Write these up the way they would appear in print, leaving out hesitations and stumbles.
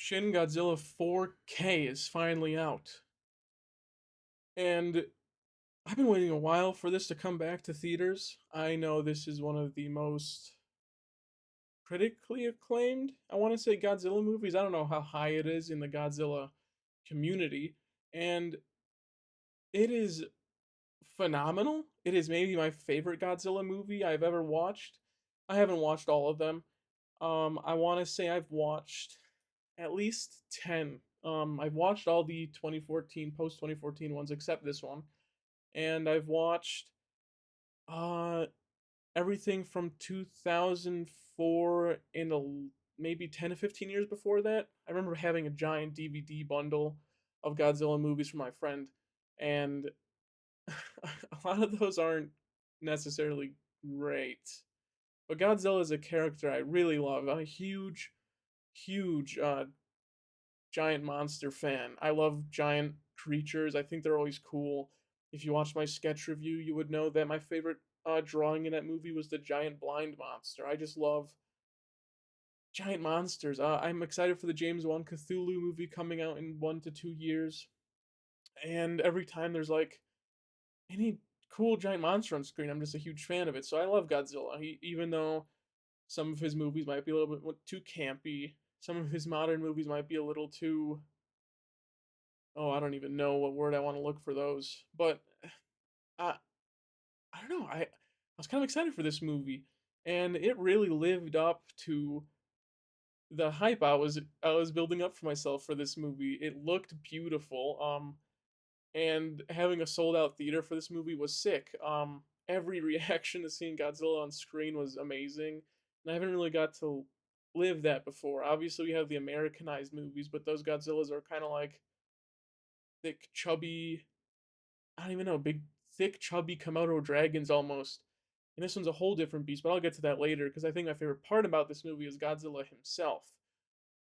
Shin Godzilla 4K is finally out. And I've been waiting a while for this to come back to theaters. I know this is one of the most critically acclaimed, I want to say, Godzilla movies. I don't know how high it is in the Godzilla community. And it is phenomenal. It is maybe my favorite Godzilla movie I've ever watched. I haven't watched all of them. I want to say I've watched at least 10. I've watched all the 2014, post 2014 ones except this one. And I've watched uh everything from 2004 and maybe 10 to 15 years before that. I remember having a giant DVD bundle of Godzilla movies from my friend, and a lot of those aren't necessarily great. But Godzilla is a character I really love. I'm a huge giant monster fan. I love giant creatures. I think they're always cool. If you watched my sketch review, you would know that my favorite drawing in that movie was the giant blind monster. I just love giant monsters. I'm excited for the James Wan Cthulhu movie coming out in 1 to 2 years. And every time there's like any cool giant monster on screen, I'm just a huge fan of it. So I love Godzilla. Even though some of his movies might be a little bit too campy, some of his modern movies might be a little too, oh, I don't even know what word I want to look for those. But I I don't know. I was kind of excited for this movie, and it really lived up to the hype I was building up for myself for this movie. It looked beautiful. And having a sold out theater for this movie was sick. Every reaction to seeing Godzilla on screen was amazing, and I haven't really got to live that before. Obviously, we have the Americanized movies, but those Godzillas are kind of like thick, chubby. I don't even know, big, thick, chubby Komodo dragons almost. And this one's a whole different beast, but I'll get to that later because I think my favorite part about this movie is Godzilla himself.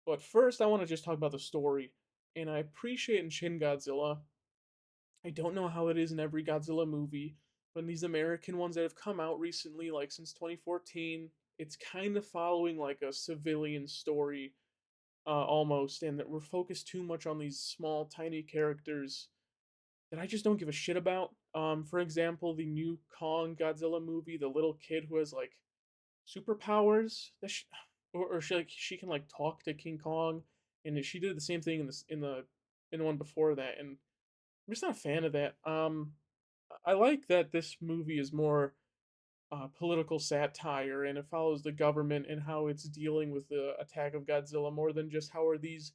But first, I want to just talk about the story. And I appreciate in Shin Godzilla, I don't know how it is in every Godzilla movie, but in these American ones that have come out recently, like since 2014, it's kind of following like a civilian story almost, and that we're focused too much on these small, tiny characters that I just don't give a shit about. For example, the new Kong Godzilla movie, the little kid who has like superpowers that or she like she can like talk to King Kong, and she did the same thing in this in the one before that, and I'm just not a fan of that. I like that this movie is more political satire, and it follows the government and how it's dealing with the attack of Godzilla more than just how are these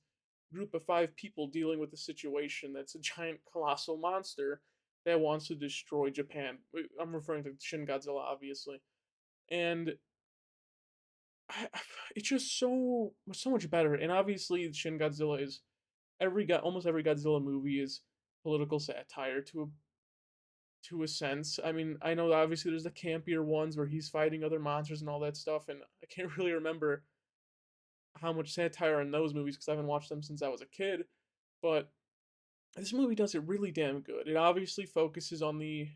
group of five people dealing with the situation that's a giant colossal monster that wants to destroy Japan. I'm referring to Shin Godzilla, obviously, and I, it's just so much better. And obviously, Shin Godzilla is almost every Godzilla movie is political satire to a sense. I mean, I know obviously there's the campier ones where he's fighting other monsters and all that stuff, and I can't really remember how much satire in those movies because I haven't watched them since I was a kid. But this movie does it really damn good. It obviously focuses on the.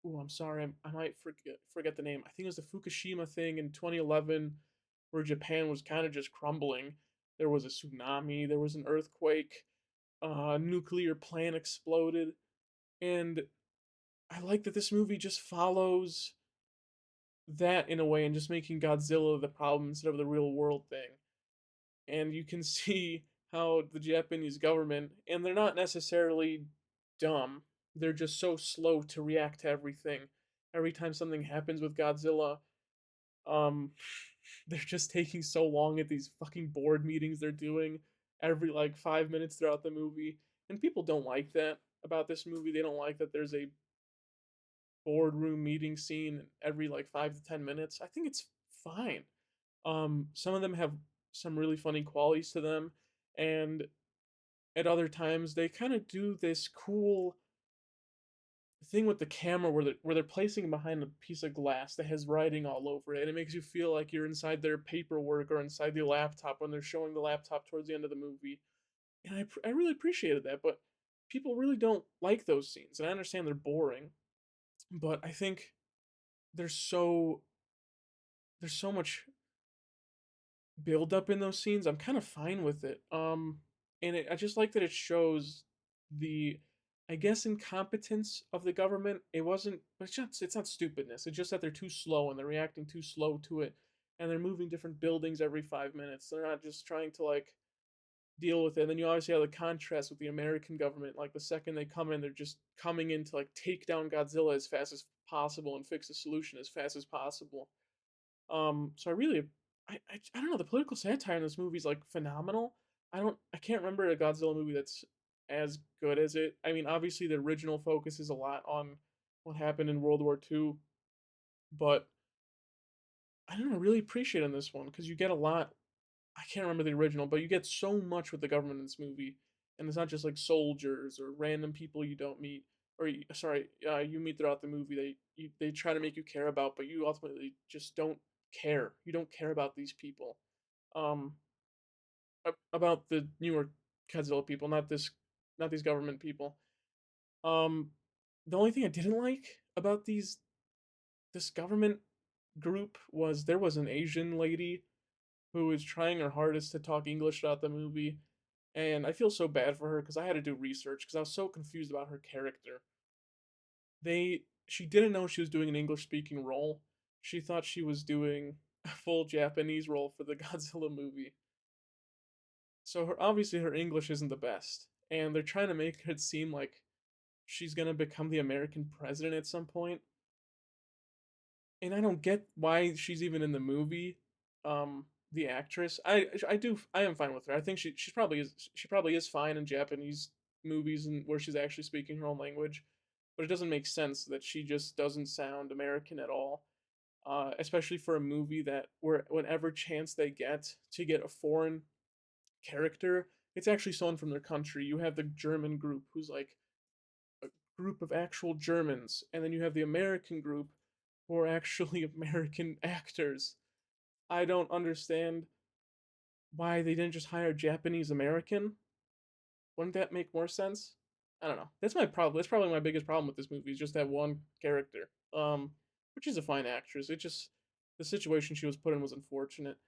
Oh, I'm sorry, I might forget the name. I think it was the Fukushima thing in 2011, where Japan was kind of just crumbling. There was a tsunami. There was an earthquake. A nuclear plant exploded, and I like that this movie just follows that in a way and just making Godzilla the problem instead of the real world thing. And you can see how the Japanese government, and they're not necessarily dumb, they're just so slow to react to everything. Every time something happens with Godzilla, um, they're just taking so long at these fucking board meetings they're doing every like 5 minutes throughout the movie. And people don't like that about this movie. They don't like that there's a boardroom meeting scene every like 5 to 10 minutes. I think it's fine. Some of them have some really funny qualities to them, and at other times they kind of do this cool thing with the camera where they're placing it behind a piece of glass that has writing all over it, and it makes you feel like you're inside their paperwork or inside the laptop when they're showing the laptop towards the end of the movie. And I really appreciated that, but people really don't like those scenes, and I understand they're boring, but I think there's so there's so much build up in those scenes, I'm kind of fine with it. I just like that it shows the, I guess, incompetence of the government. It wasn't, it's not stupidness. It's just that they're too slow and they're reacting too slow to it, and they're moving different buildings every 5 minutes. They're not just trying to like deal with it. And then you obviously have the contrast with the American government. Like the second they come in, they're just coming in to like take down Godzilla as fast as possible and fix the solution as fast as possible. So I really, I don't know. The political satire in this movie is like phenomenal. I can't remember a Godzilla movie that's as good as it. I mean, obviously the original focus is a lot on what happened in World War II, but I don't know, I really appreciate in this one because you get a lot. I can't remember the original, but you get so much with the government in this movie, and it's not just like soldiers or random people you don't meet, or you meet throughout the movie. They try to make you care about, but you ultimately just don't care. You don't care about these people, um, about the newer Godzilla people, not these government people. Um, the only thing I didn't like about this government group was there was an Asian lady who was trying her hardest to talk English throughout the movie, and I feel so bad for her because I had to do research because I was so confused about her character. She didn't know she was doing an English speaking role. She thought she was doing a full Japanese role for the Godzilla movie. So obviously her English isn't the best, and they're trying to make it seem like she's gonna become the American president at some point, and I don't get why she's even in the movie. The actress, I am fine with her. I think she probably is fine in Japanese movies and where she's actually speaking her own language, but it doesn't make sense that she just doesn't sound American at all. Especially for a movie that where whenever chance they get to get a foreign character, it's actually someone from their country. You have the German group who's like a group of actual Germans, and then you have the American group who are actually American actors. I don't understand why they didn't just hire Japanese American. Wouldn't that make more sense? I don't know. That's my problem. That's probably my biggest problem with this movie is just that one character. Which is a fine actress. It just the situation she was put in was unfortunate.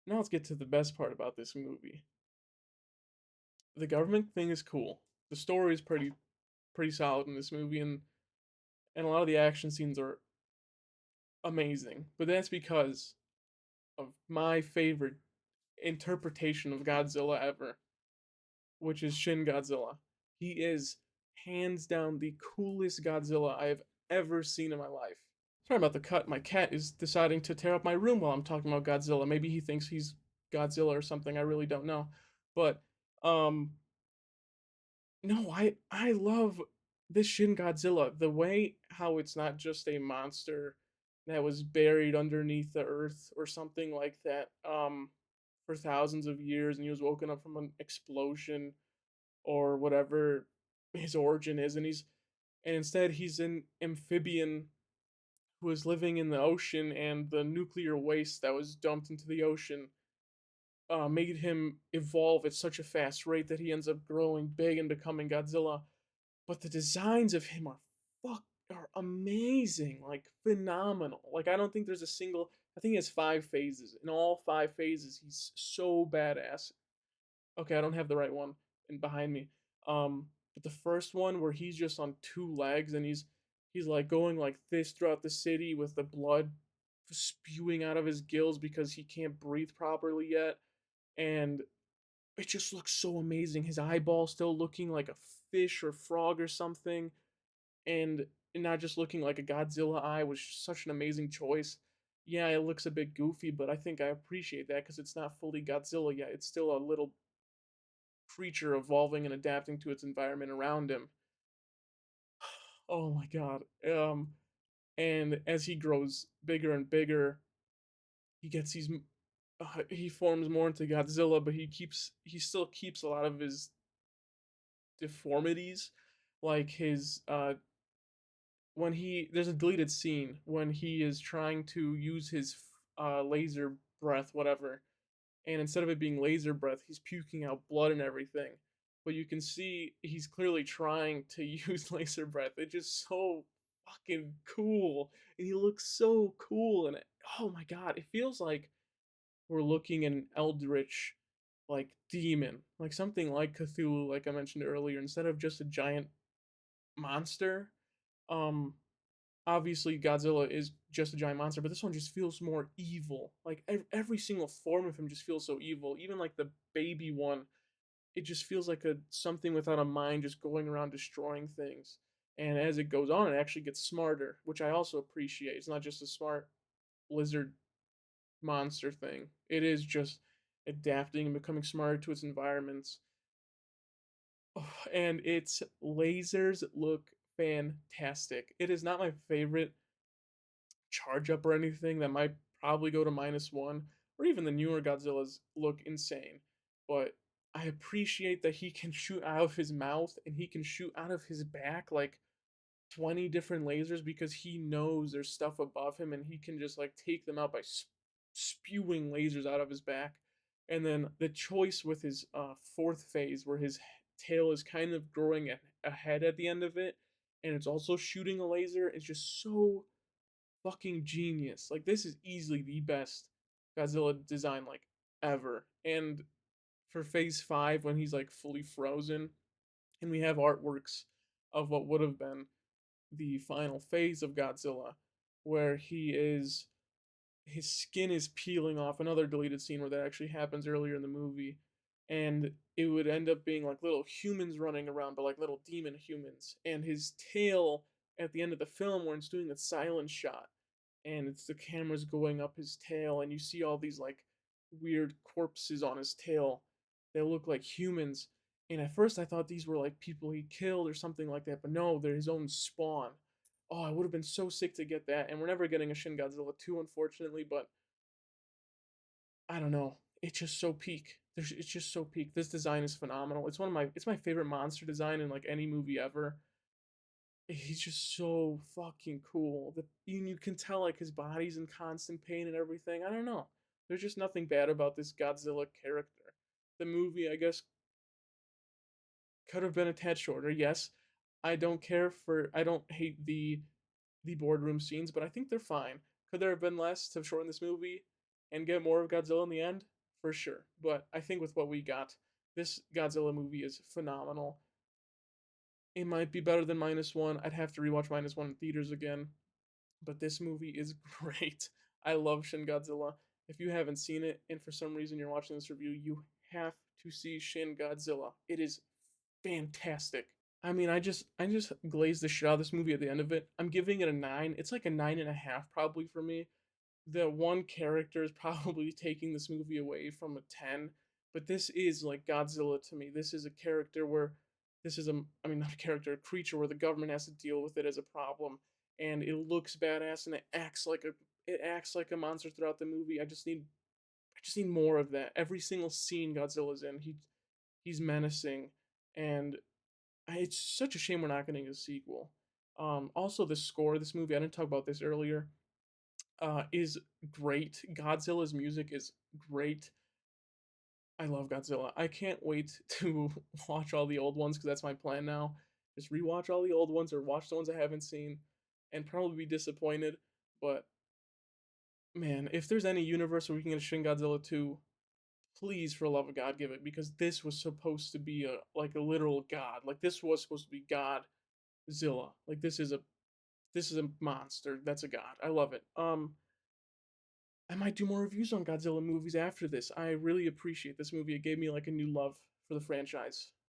Now let's get to the best part about this movie. The government thing is cool. The story is pretty solid in this movie, and a lot of the action scenes are amazing. But that's because of my favorite interpretation of Godzilla ever, which is Shin Godzilla. He is hands down the coolest Godzilla I have ever seen in my life. Sorry about the cut. My cat is deciding to tear up my room while I'm talking about Godzilla. Maybe he thinks he's Godzilla or something. I really don't know. But um no, I love this Shin Godzilla. The way how it's not just a monster that was buried underneath the earth or something like that for thousands of years and he was woken up from an explosion or whatever his origin is and instead he's an amphibian who is living in the ocean and the nuclear waste that was dumped into the ocean made him evolve at such a fast rate that he ends up growing big and becoming Godzilla. But the designs of him fuck are amazing, like phenomenal. Like I don't think there's a single. I think he has 5 phases. In all 5 phases, he's so badass. Okay, I don't have the right one in behind me. But the first one where he's just on 2 legs and he's like going like this throughout the city with the blood spewing out of his gills because he can't breathe properly yet, and it just looks so amazing. His eyeball still looking like a fish or frog or something, and not just looking like a Godzilla eye was such an amazing choice. Yeah, it looks a bit goofy, but I think I appreciate that because it's not fully Godzilla yet. It's still a little creature evolving and adapting to its environment around him. Oh my god. And as he grows bigger and bigger, he gets these he forms more into Godzilla, but he still keeps a lot of his deformities, like his when he there's a deleted scene when he is trying to use his laser breath, whatever, and instead of it being laser breath, he's puking out blood and everything. But you can see he's clearly trying to use laser breath. It's just so fucking cool, and he looks so cool, and oh my god, it feels like we're looking at an eldritch like demon, like something like Cthulhu, like I mentioned earlier, instead of just a giant monster. Um, Obviously Godzilla is just a giant monster, but this one just feels more evil. Like every single form of him just feels so evil. Even like the baby one, it just feels like a something without a mind just going around destroying things. And as it goes on, it actually gets smarter, which I also appreciate. It's not just a smart lizard monster thing. It is just adapting and becoming smarter to its environments. Oh, and its lasers look fantastic. It is not my favorite charge up or anything that might probably go to -1, or even the newer Godzillas look insane. But I appreciate that he can shoot out of his mouth and he can shoot out of his back like 20 different lasers because he knows there's stuff above him and he can just like take them out by spewing lasers out of his back. And then the choice with his fourth phase, where his tail is kind of growing ahead at the end of it, and it's also shooting a laser, is just so fucking genius. Like this is easily the best Godzilla design like ever. And for phase 5 when he's like fully frozen and we have artworks of what would have been the final phase of Godzilla where he is his skin is peeling off, another deleted scene where that actually happens earlier in the movie, and it would end up being like little humans running around but like little demon humans, and his tail at the end of the film where it's doing the silent shot and it's the camera's going up his tail and you see all these like weird corpses on his tail. They look like humans. And at first I thought these were like people he killed or something like that, but no, they're his own spawn. Oh, I would have been so sick to get that. And we're never getting a Shin Godzilla 2, unfortunately, but I don't know. It's just so peak. It's just so peak. This design is phenomenal. It's my favorite monster design in like any movie ever. He's just so fucking cool. You can tell like his body's in constant pain and everything. I don't know. There's just nothing bad about this Godzilla character. The movie, I guess, could have been a tad shorter. Yes, I don't hate the boardroom scenes, but I think they're fine. Could there have been less to shorten this movie and get more of Godzilla in the end? For sure. But I think with what we got, this Godzilla movie is phenomenal. It might be better than -1. I'd have to rewatch -1 in theaters again, but this movie is great. I love Shin Godzilla. If you haven't seen it and for some reason you're watching this review, you have to see Shin Godzilla. It is fantastic. I mean, I just glazed the shit out of this movie at the end of it. I'm giving it a 9. It's like a 9.5 probably for me. The one character is probably taking this movie away from a 10, but this is like Godzilla to me. This is a character where this is a I mean not a character, a creature where the government has to deal with it as a problem, and it looks badass and it acts like a monster throughout the movie. I just need more of that. Every single scene Godzilla's in, he's menacing, and it's such a shame we're not getting a sequel. Also, the score of this movie, I didn't talk about this earlier, is great. Godzilla's music is great. I love Godzilla. I can't wait to watch all the old ones because that's my plan now. Just rewatch all the old ones or watch the ones I haven't seen and probably be disappointed. But man, if there's any universe where we can get a Shin Godzilla 2, please for the love of God give it, because this was supposed to be a like a literal god. Like this was supposed to be Godzilla. Like this is a monster. That's a god. I love it. I might do more reviews on Godzilla movies after this. I really appreciate this movie. It gave me like a new love for the franchise.